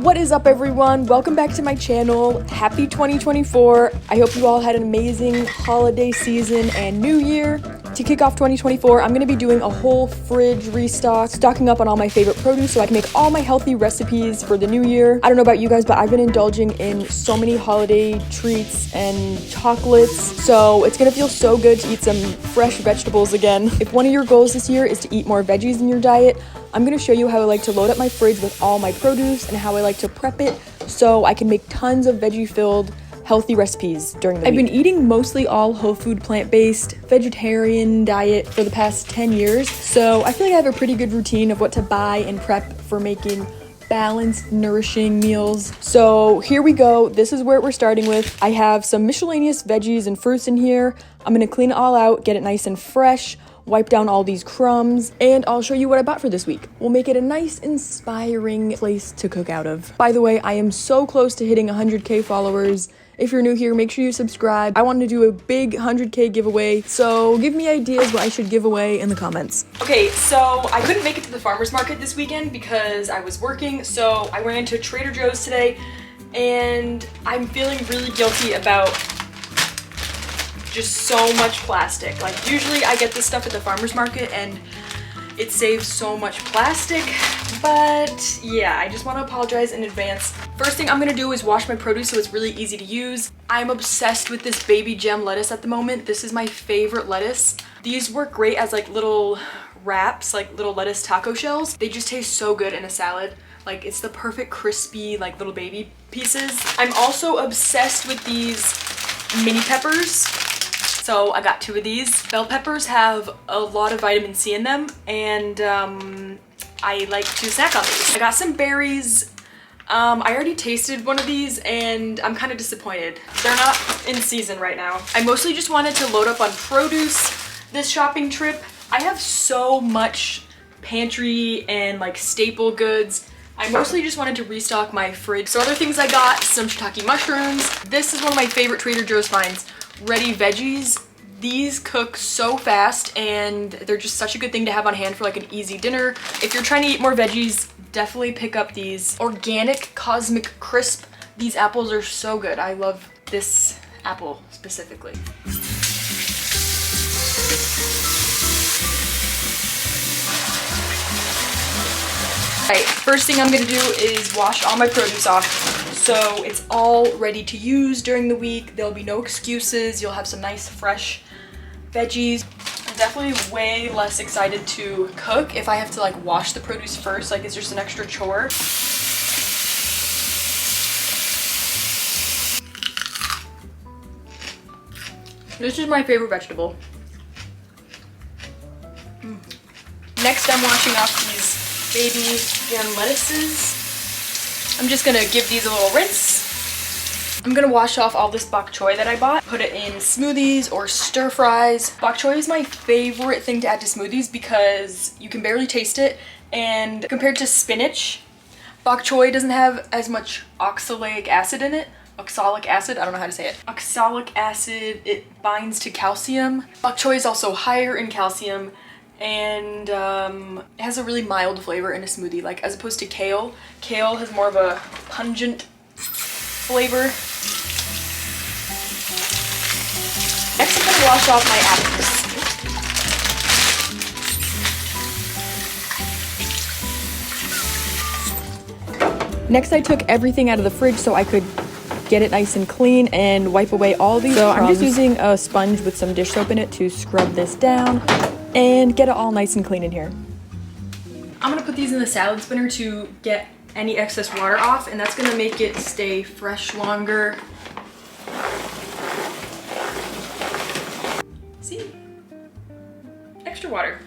What is up, everyone? Welcome back to my channel. Happy 2024. I hope you all had an amazing holiday season and new year. To kick off 2024, I'm going to be doing a whole fridge restock, stocking up on all my favorite produce so I can make all my healthy recipes for the new year. I don't know about you guys, but I've been indulging in so many holiday treats and chocolates, so it's going to feel so good to eat some fresh vegetables again. If one of your goals this year is to eat more veggies in your diet, I'm going to show you how I like to load up my fridge with all my produce and how I like to prep it so I can make tons of veggie-filled healthy recipes during the week. I've been eating mostly all whole food, plant-based, vegetarian diet for the past 10 years, so I feel like I have a pretty good routine of what to buy and prep for making balanced, nourishing meals. So here we go. This is where we're starting with. I have some miscellaneous veggies and fruits in here. I'm going to clean it all out, get it nice and fresh, wipe down all these crumbs, and I'll show you what I bought for this week. We'll make it a nice, inspiring place to cook out of. By the way, I am so close to hitting 100K followers. If you're new here, make sure you subscribe. I want to do a big 100K giveaway, so give me ideas what I should give away in the comments. Okay, so I couldn't make it to the farmer's market this weekend because I was working, so I ran to Trader Joe's today, and I'm feeling really guilty about just so much plastic. Like, usually I get this stuff at the farmer's market and it saves so much plastic, but yeah, I just want to apologize in advance. First thing I'm gonna do is wash my produce so it's really easy to use. I'm obsessed with this baby gem lettuce at the moment. This is my favorite lettuce. These work great as like little wraps, like little lettuce taco shells. They just taste so good in a salad. Like, it's the perfect crispy like little baby pieces. I'm also obsessed with these mini peppers. So I got 2 of these. Bell peppers have a lot of vitamin C in them, and I like to snack on these. I got some berries. I already tasted one of these and I'm kind of disappointed. They're not in season right now. I mostly just wanted to load up on produce this shopping trip. I have so much pantry and like staple goods. I mostly just wanted to restock my fridge. So other things I got, some shiitake mushrooms. This is one of my favorite Trader Joe's finds. Ready veggies. These cook so fast and they're just such a good thing to have on hand for like an easy dinner. If you're trying to eat more veggies, definitely pick up these organic cosmic crisp. These apples are so good. I love this apple specifically. Alright, first thing I'm gonna do is wash all my produce off so it's all ready to use during the week. There'll be no excuses. You'll have some nice fresh veggies. I'm definitely way less excited to cook if I have to like wash the produce first, like it's just an extra chore. This is my favorite vegetable. Next, I'm washing off these baby gem lettuces. I'm just gonna give these a little rinse. I'm gonna wash off all this bok choy that I bought, put it in smoothies or stir fries. Bok choy is my favorite thing to add to smoothies because you can barely taste it, and compared to spinach, bok choy doesn't have as much oxalic acid in it. Oxalic acid, I don't know how to say it. Oxalic acid, it binds to calcium. Bok choy is also higher in calcium, and it has a really mild flavor in a smoothie, like as opposed to kale. Kale has more of a pungent flavor. Next, I'm gonna wash off my apples. Next, I took everything out of the fridge so I could get it nice and clean and wipe away all these crumbs. I'm just using a sponge with some dish soap in it to scrub this down and get it all nice and clean in here. I'm gonna put these in the salad spinner to get any excess water off, and that's gonna make it stay fresh longer. See? Extra water.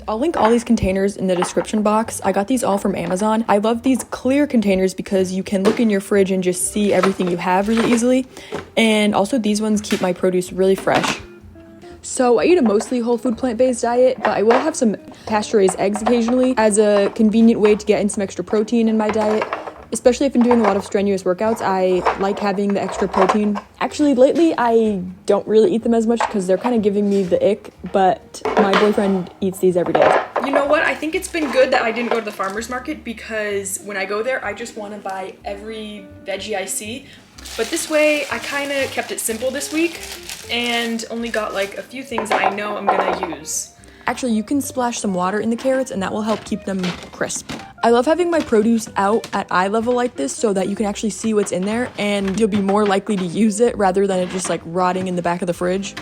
I'll link all these containers in the description box. I got these all from Amazon. I love these clear containers because you can look in your fridge and just see everything you have really easily. And also these ones keep my produce really fresh. So I eat a mostly whole food plant-based diet, but I will have some pasture-raised eggs occasionally as a convenient way to get in some extra protein in my diet. Especially if I'm doing a lot of strenuous workouts, I like having the extra protein. Actually, lately I don't really eat them as much because they're kind of giving me the ick, but my boyfriend eats these every day. You know what? I think it's been good that I didn't go to the farmer's market because when I go there, I just want to buy every veggie I see. But this way, I kind of kept it simple this week and only got like a few things that I know I'm gonna use. Actually, you can splash some water in the carrots and that will help keep them crisp. I love having my produce out at eye level like this so that you can actually see what's in there and you'll be more likely to use it rather than it just like rotting in the back of the fridge.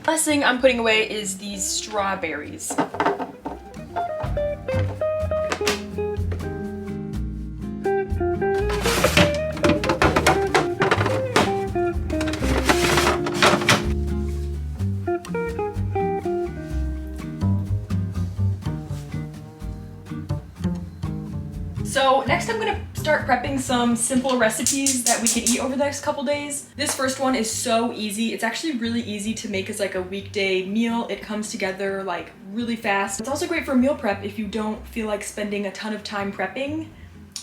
Last thing I'm putting away is these strawberries. So next I'm gonna start prepping some simple recipes that we can eat over the next couple days. This first one is so easy. It's actually really easy to make as like a weekday meal. It comes together like really fast. It's also great for meal prep if you don't feel like spending a ton of time prepping.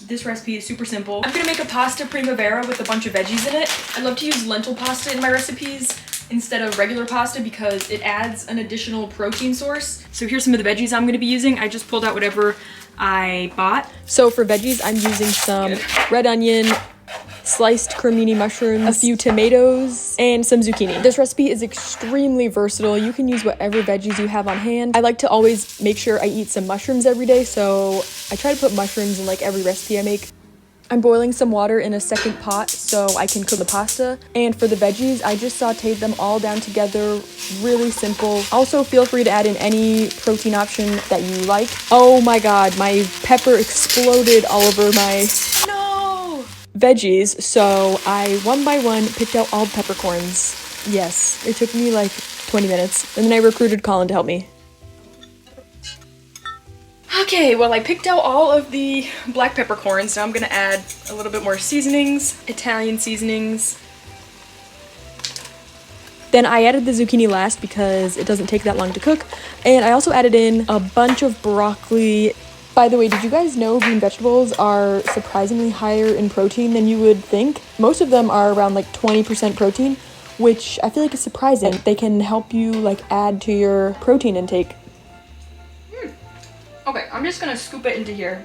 This recipe is super simple. I'm gonna make a pasta primavera with a bunch of veggies in it. I love to use lentil pasta in my recipes instead of regular pasta because it adds an additional protein source. So here's some of the veggies I'm gonna be using. I just pulled out whatever I bought. So for veggies, I'm using some red onion, sliced crimini mushrooms, a few tomatoes, and some zucchini. This recipe is extremely versatile. You can use whatever veggies you have on hand. I like to always make sure I eat some mushrooms every day, so I try to put mushrooms in like every recipe I make. I'm boiling some water in a second pot so I can cook the pasta. And for the veggies, I just sauteed them all down together, really simple. Also, feel free to add in any protein option that you like. Oh my god, my pepper exploded all over my veggies, so I one by one picked out all the peppercorns. Yes, it took me like 20 minutes, and then I recruited Colin to help me. Okay, well I picked out all of the black peppercorns, so I'm gonna add a little bit more seasonings, Italian seasonings. Then I added the zucchini last because it doesn't take that long to cook, and I also added in a bunch of broccoli. By the way, did you guys know green vegetables are surprisingly higher in protein than you would think? Most of them are around like 20% protein, which I feel like is surprising. They can help you like add to your protein intake. Okay, I'm just gonna scoop it into here.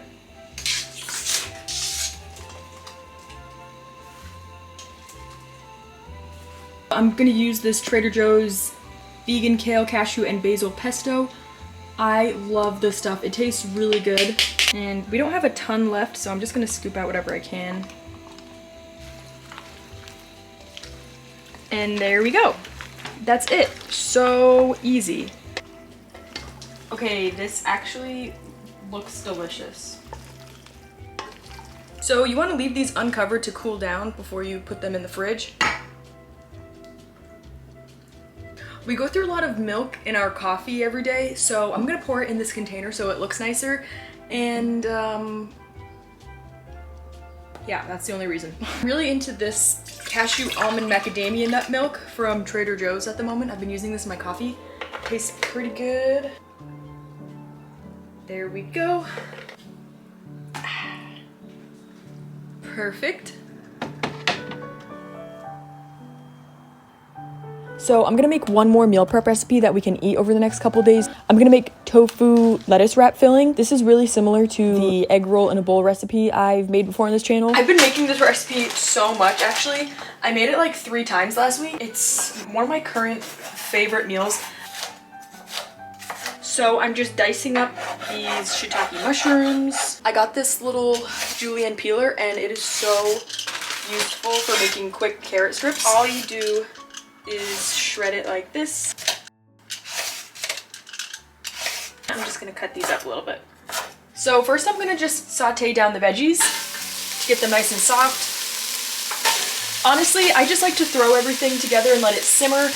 I'm gonna use this Trader Joe's vegan kale, cashew, and basil pesto. I love this stuff. It tastes really good. And we don't have a ton left, so I'm just gonna scoop out whatever I can. And there we go. That's it. So easy. Okay, this actually looks delicious. So you want to leave these uncovered to cool down before you put them in the fridge. We go through a lot of milk in our coffee every day, so I'm gonna pour it in this container so it looks nicer. And yeah, that's the only reason. I'm really into this cashew almond macadamia nut milk from Trader Joe's at the moment. I've been using this in my coffee. Tastes pretty good. There we go. Perfect. So I'm gonna make one more meal prep recipe that we can eat over the next couple days. I'm gonna make tofu lettuce wrap filling. This is really similar to the egg roll in a bowl recipe I've made before on this channel. I've been making this recipe so much actually. I made it like 3 times last week. It's one of my current favorite meals. So I'm just dicing up these shiitake mushrooms. I got this little julienne peeler and it is so useful for making quick carrot strips. All you do is shred it like this. I'm just gonna cut these up a little bit. So first I'm gonna just saute down the veggies to get them nice and soft. Honestly, I just like to throw everything together and let it simmer.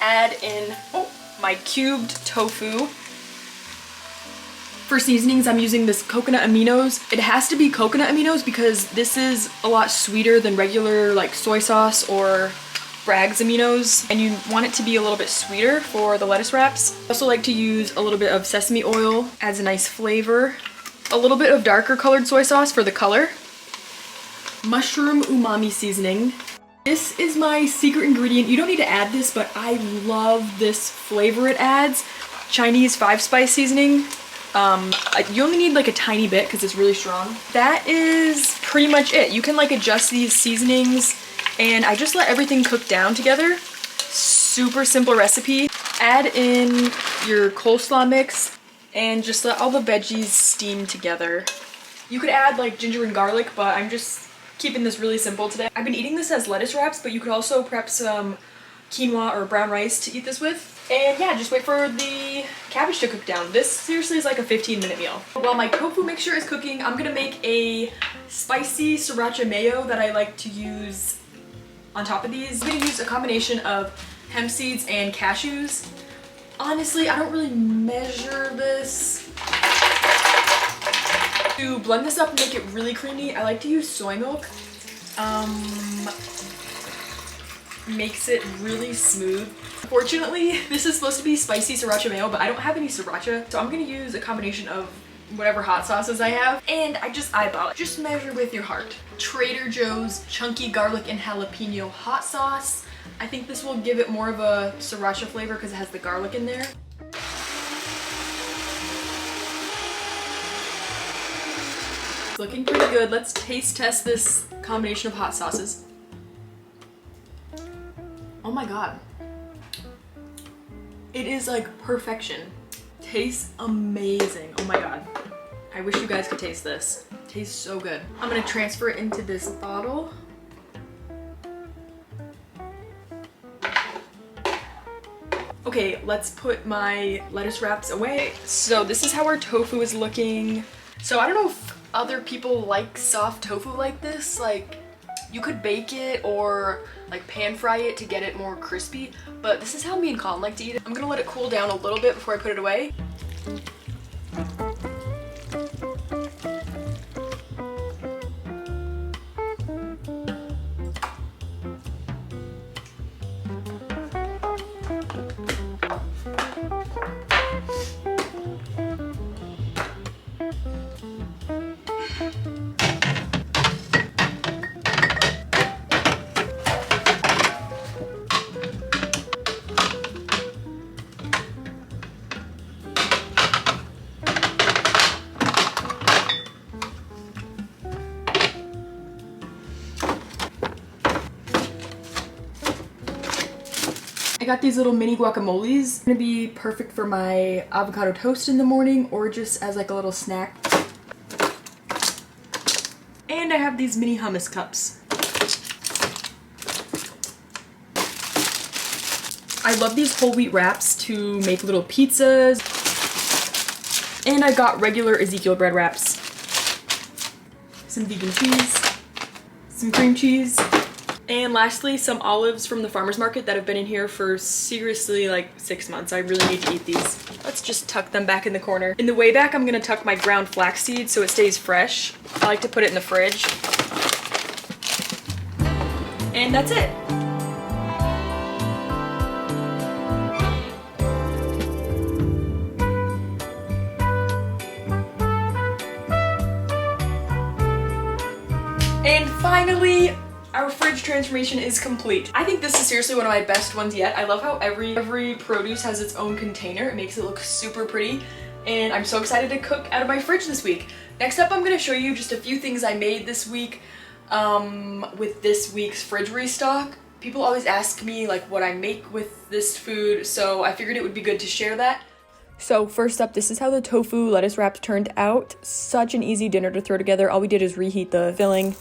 Add in my cubed tofu. For seasonings, I'm using this coconut aminos. It has to be coconut aminos because this is a lot sweeter than regular like soy sauce or Bragg's aminos, and you want it to be a little bit sweeter for the lettuce wraps. I also like to use a little bit of sesame oil, adds a nice flavor. A little bit of darker colored soy sauce for the color. Mushroom umami seasoning. This is my secret ingredient. You don't need to add this, but I love this flavor it adds. Chinese 5-spice seasoning. You only need like a tiny bit because it's really strong. That is pretty much it. You can like adjust these seasonings, and I just let everything cook down together. Super simple recipe. Add in your coleslaw mix and just let all the veggies steam together. You could add like ginger and garlic, but I'm just keeping this really simple today. I've been eating this as lettuce wraps, but you could also prep some quinoa or brown rice to eat this with. And yeah, just wait for the cabbage to cook down. This seriously is like a 15-minute meal. While my tofu mixture is cooking, I'm gonna make a spicy sriracha mayo that I like to use on top of these. I'm gonna use a combination of hemp seeds and cashews. Honestly, I don't really measure this. To blend this up and make it really creamy, I like to use soy milk. Makes it really smooth. Unfortunately, this is supposed to be spicy sriracha mayo, but I don't have any sriracha, so I'm gonna use a combination of whatever hot sauces I have, and I just eyeball it. Just measure with your heart. Trader Joe's chunky garlic and jalapeno hot sauce. I think this will give it more of a sriracha flavor because it has the garlic in there. It's looking pretty good. Let's taste test this combination of hot sauces. Oh my god. It is like perfection. Tastes amazing. Oh my god. I wish you guys could taste this. Tastes so good. I'm gonna transfer it into this bottle. Okay, let's put my lettuce wraps away. So this is how our tofu is looking. So I don't know if other people like soft tofu like this. Like, you could bake it or like pan fry it to get it more crispy, but this is how me and Colin like to eat it. I'm gonna let it cool down a little bit before I put it away. I got these little mini guacamoles. Gonna be perfect for my avocado toast in the morning or just as like a little snack. And I have these mini hummus cups. I love these whole wheat wraps to make little pizzas. And I got regular Ezekiel bread wraps. Some vegan cheese, some cream cheese, and lastly, some olives from the farmer's market that have been in here for seriously like 6 months. I really need to eat these. Let's just tuck them back in the corner. In the way back, I'm gonna tuck my ground flaxseed so it stays fresh. I like to put it in the fridge. And that's it. And finally, our fridge transformation is complete. I think this is seriously one of my best ones yet. I love how every produce has its own container. It makes it look super pretty, and I'm so excited to cook out of my fridge this week. Next up, I'm gonna show you just a few things I made this week with this week's fridge restock. People always ask me like what I make with this food, so I figured it would be good to share that. So first up, this is how the tofu lettuce wraps turned out. Such an easy dinner to throw together. All we did is reheat the filling.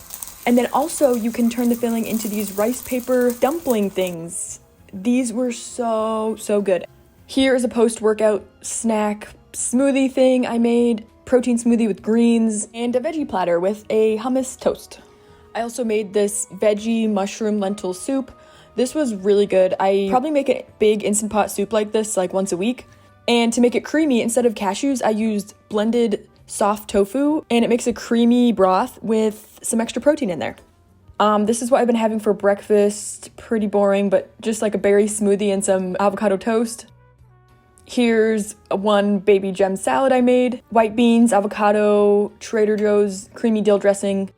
And then also you can turn the filling into these rice paper dumpling things. These were so good. Here is a post-workout snack smoothie thing I made. Protein smoothie with greens and a veggie platter with a hummus toast. I also made this veggie mushroom lentil soup. This was really good. I probably make a big Instant Pot soup like this like once a week. And to make it creamy, instead of cashews, I used blended soft tofu, and it makes a creamy broth with some extra protein in there. This is what I've been having for breakfast. Pretty boring, but just like a berry smoothie and some avocado toast. Here's one baby gem salad I made. White beans, avocado, Trader Joe's creamy dill dressing.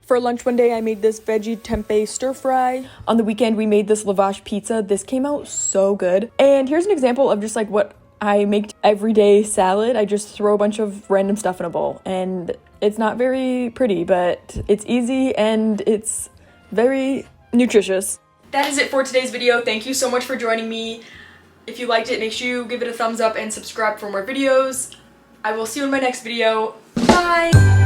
For lunch one day, I made this veggie tempeh stir fry. On the weekend, we made this lavash pizza. This came out so good. And here's an example of just like what I make everyday salad. I just throw a bunch of random stuff in a bowl, and it's not very pretty, but it's easy and it's very nutritious. That is it for today's video. Thank you so much for joining me. If you liked it, make sure you give it a thumbs up and subscribe for more videos. I will see you in my next video. Bye!